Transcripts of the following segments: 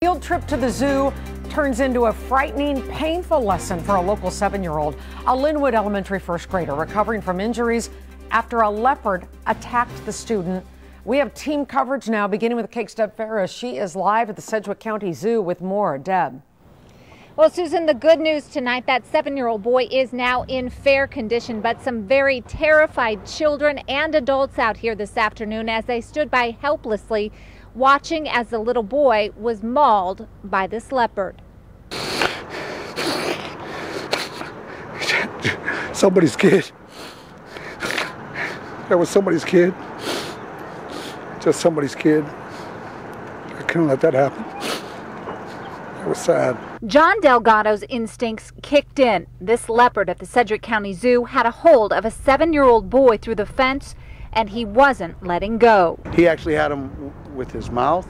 Field trip to the zoo turns into a frightening, painful lesson for a local 7-year-old. A Linwood Elementary first grader recovering from injuries after a leopard attacked the student. We have team coverage now, beginning with KAKE's Deb Ferris. She is live at the Sedgwick County Zoo with more. Deb. Well, Susan, the good news tonight, that 7-year-old boy is now in fair condition, but some very terrified children and adults out here this afternoon as they stood by helplessly watching as the little boy was mauled by this leopard. Somebody's kid. That was somebody's kid. Just somebody's kid. I couldn't let that happen. It was sad. John Delgado's instincts kicked in. This leopard at the Sedgwick County Zoo had a hold of a 7-year-old boy through the fence, and he wasn't letting go. He actually had him with his mouth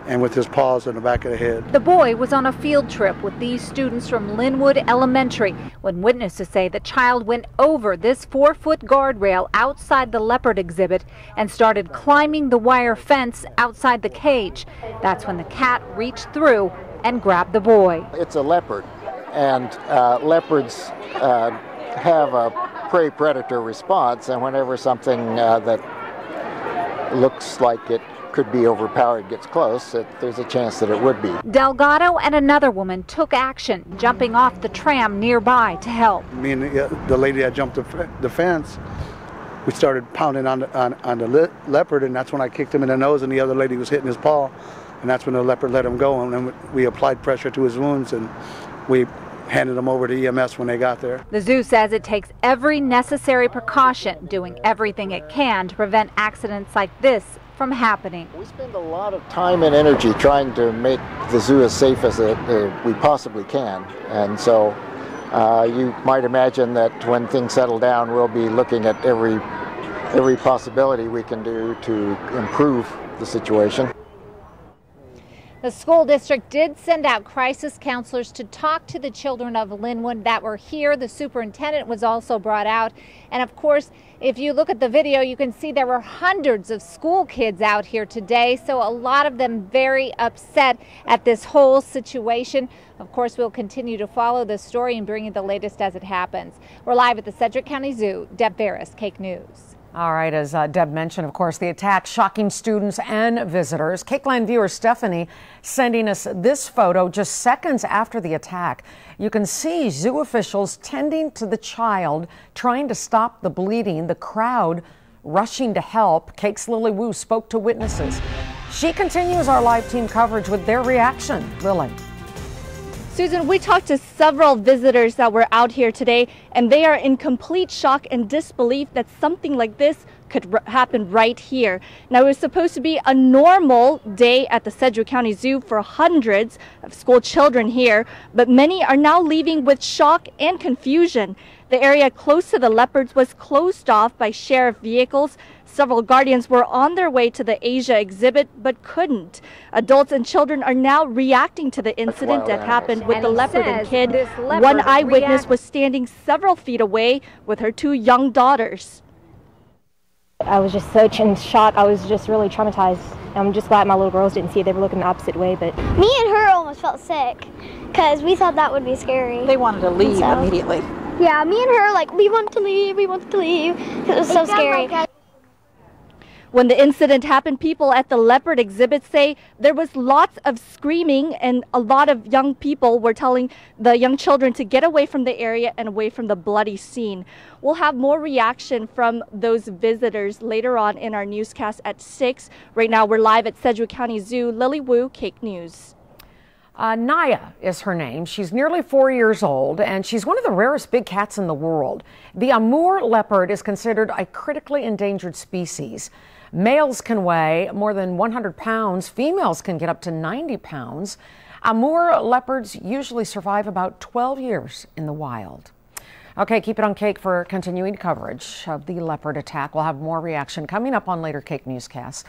and with his paws in the back of the head. The boy was on a field trip with these students from Linwood Elementary when witnesses say the child went over this 4-foot guardrail outside the leopard exhibit and started climbing the wire fence outside the cage. That's when the cat reached through and grabbed the boy. It's a leopard, and leopards have a prey-predator response, and whenever something that looks like it could be overpowered gets close, there's a chance that it would be. Delgado and another woman took action, jumping off the tram nearby to help. Me and the lady that jumped the fence, we started pounding on the leopard, and that's when I kicked him in the nose, and the other lady was hitting his paw, and that's when the leopard let him go, and then we applied pressure to his wounds, and we handed him over to EMS when they got there. The zoo says it takes every necessary precaution, doing everything it can to prevent accidents like this from happening. We spend a lot of time and energy trying to make the zoo as safe as we possibly can, and so you might imagine that when things settle down, we'll be looking at every possibility we can do to improve the situation. The school district did send out crisis counselors to talk to the children of Linwood that were here. The superintendent was also brought out. And of course, if you look at the video, you can see there were hundreds of school kids out here today. So a lot of them very upset at this whole situation. Of course, we'll continue to follow this story and bring you the latest as it happens. We're live at the Sedgwick County Zoo. Deb Ferris, KAKE News. All right, as Deb mentioned, of course, the attack shocking students and visitors. KAKELine viewer Stephanie sending us this photo just seconds after the attack. You can see zoo officials tending to the child, trying to stop the bleeding, the crowd rushing to help. KAKE's Lily Wu spoke to witnesses. She continues our live team coverage with their reaction. Lily. Susan, we talked to several visitors that were out here today, and they are in complete shock and disbelief that something like this could happen right here. Now, it was supposed to be a normal day at the Sedgwick County Zoo for hundreds of school children here, but many are now leaving with shock and confusion. The area close to the leopards was closed off by sheriff vehicles. Several guardians were on their way to the Asia exhibit but couldn't. Adults and children are now reacting to the incident that happened with the leopard and kid. One eyewitness was standing several feet away with her 2 young daughters. I was just such in shock. I was just really traumatized. I'm just glad my little girls didn't see it. They were looking the opposite way. But me and her almost felt sick because we thought that would be scary. They wanted to leave immediately. Yeah, me and her, like, we wanted to leave because it was so scary. When the incident happened, people at the leopard exhibit say there was lots of screaming, and a lot of young people were telling the young children to get away from the area and away from the bloody scene. We'll have more reaction from those visitors later on in our newscast at 6. Right now, we're live at Sedgwick County Zoo. Lily Wu, KAKE News. Naya is her name. She's nearly 4 years old, and she's one of the rarest big cats in the world. The Amur leopard is considered a critically endangered species. Males can weigh more than 100 pounds. Females can get up to 90 pounds. Amur leopards usually survive about 12 years in the wild. Okay, keep it on KAKE for continuing coverage of the leopard attack. We'll have more reaction coming up on later KAKE newscasts.